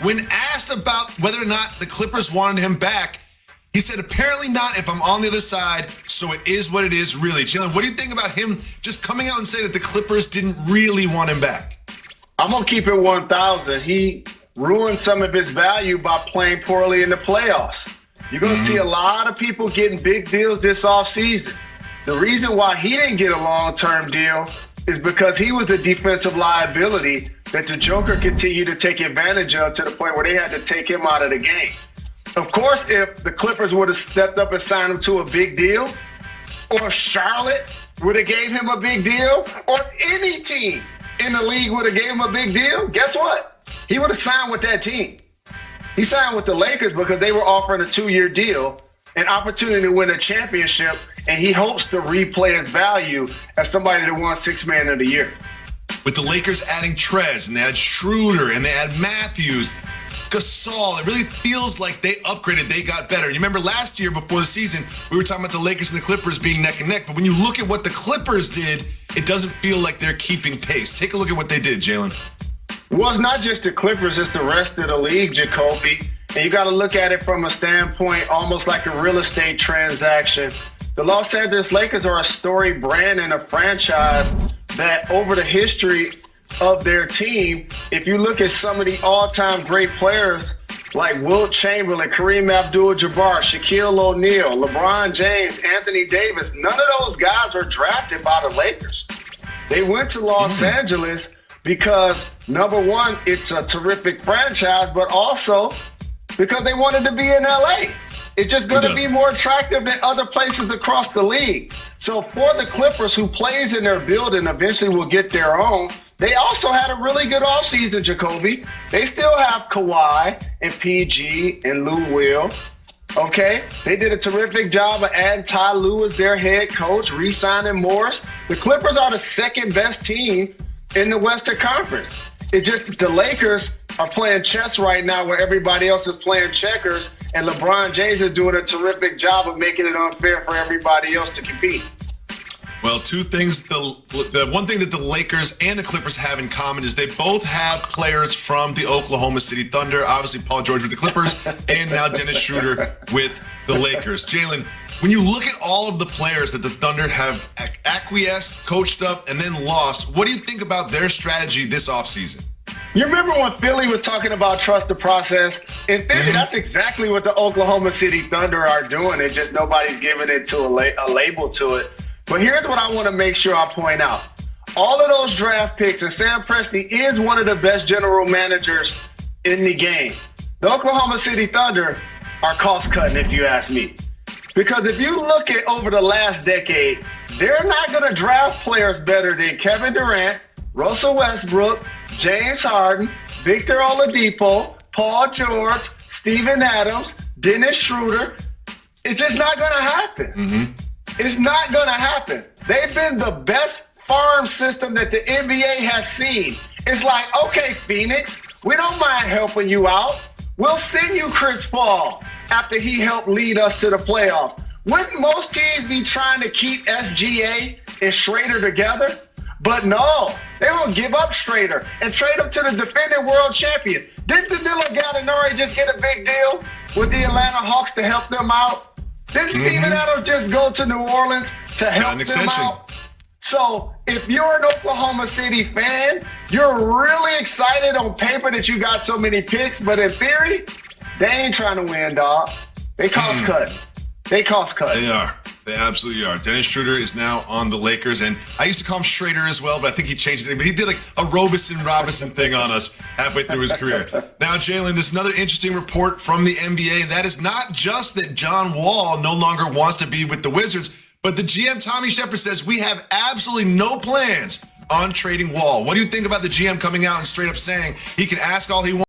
When asked about whether or not the Clippers wanted him back, he said, apparently not if I'm on the other side, so it is what it is, really. Jalen, what do you think about him just coming out and saying that the Clippers didn't really want him back? I'm going to keep it 1,000. He ruined some of his value by playing poorly in the playoffs. You're going to see a lot of people getting big deals this offseason. The reason why he didn't get a long-term deal is because he was a defensive liability that the Joker continued to take advantage of to the point where they had to take him out of the game. Of course, if the Clippers would have stepped up and signed him to a big deal, or Charlotte would have gave him a big deal, or any team in the league would have gave him a big deal, guess what? He would have signed with that team. He signed with the Lakers because they were offering a 2-year deal, an opportunity to win a championship, and he hopes to replay his value as somebody that won Sixth Man of the Year. With the Lakers adding Trez, and they had Schroder, and they had Matthews, Gasol, it really feels like they upgraded, they got better. You remember last year before the season, we were talking about the Lakers and the Clippers being neck and neck, but when you look at what the Clippers did, it doesn't feel like they're keeping pace. Take a look at what they did, Jalen. Well, it's not just the Clippers, it's the rest of the league, Jacoby. And you got to look at it from a standpoint almost like a real estate transaction. The Los Angeles Lakers are a storied brand and a franchise that over the history of their team, if you look at some of the all-time great players like Wilt Chamberlain, Kareem Abdul-Jabbar, Shaquille O'Neal, LeBron James, Anthony Davis, none of those guys were drafted by the Lakers. They went to Los Angeles because, number one, it's a terrific franchise, but also because they wanted to be in LA. It's just going to be more attractive than other places across the league. So for the Clippers, who plays in their building, eventually will get their own, they also had a really good offseason, Jacoby. They still have Kawhi and PG and Lou Will. Okay? They did a terrific job of adding Ty Lue as their head coach, re-signing Morris. The Clippers are the second best team in the Western Conference. It's just the Lakers are playing chess right now where everybody else is playing checkers, and LeBron James is doing a terrific job of making it unfair for everybody else to compete. Well, two things. The one thing that the Lakers and the Clippers have in common is they both have players from the Oklahoma City Thunder. Obviously, Paul George with the Clippers, and now Dennis Schroder with the Lakers. Jalen, when you look at all of the players that the Thunder have acquiesced, coached up, and then lost, what do you think about their strategy this offseason? You remember when Philly was talking about trust the process? In theory, that's exactly what the Oklahoma City Thunder are doing. It's just nobody's giving it to a label to it. But here's what I want to make sure I point out. All of those draft picks, and Sam Presti is one of the best general managers in the game. The Oklahoma City Thunder are cost-cutting, if you ask me. Because if you look at over the last decade, they're not going to draft players better than Kevin Durant, Russell Westbrook, James Harden, Victor Oladipo, Paul George, Steven Adams, Dennis Schroder. It's just not going to happen. It's not going to happen. They've been the best farm system that the NBA has seen. It's like, okay, Phoenix, we don't mind helping you out. We'll send you Chris Paul after he helped lead us to the playoffs. Wouldn't most teams be trying to keep SGA and Schrader together? But no, they will give up Schrader and trade him to the defending world champion. Didn't Danilo Gallinari just get a big deal with the Atlanta Hawks to help them out? Didn't Steven Adams just go to New Orleans to help them out? So if you're an Oklahoma City fan, you're really excited on paper that you got so many picks, but in theory, they ain't trying to win, dog. They cost cutting. They cost cutting. They are. They absolutely are. Dennis Schroder is now on the Lakers, and I used to call him Schrader as well, but I think he changed it. But he did like a Robinson thing on us halfway through his career. Now, Jalen, there's another interesting report from the NBA, and that is not just that John Wall no longer wants to be with the Wizards, but the GM, Tommy Shepard, says we have absolutely no plans on trading Wall. What do you think about the GM coming out and straight up saying he can ask all he wants?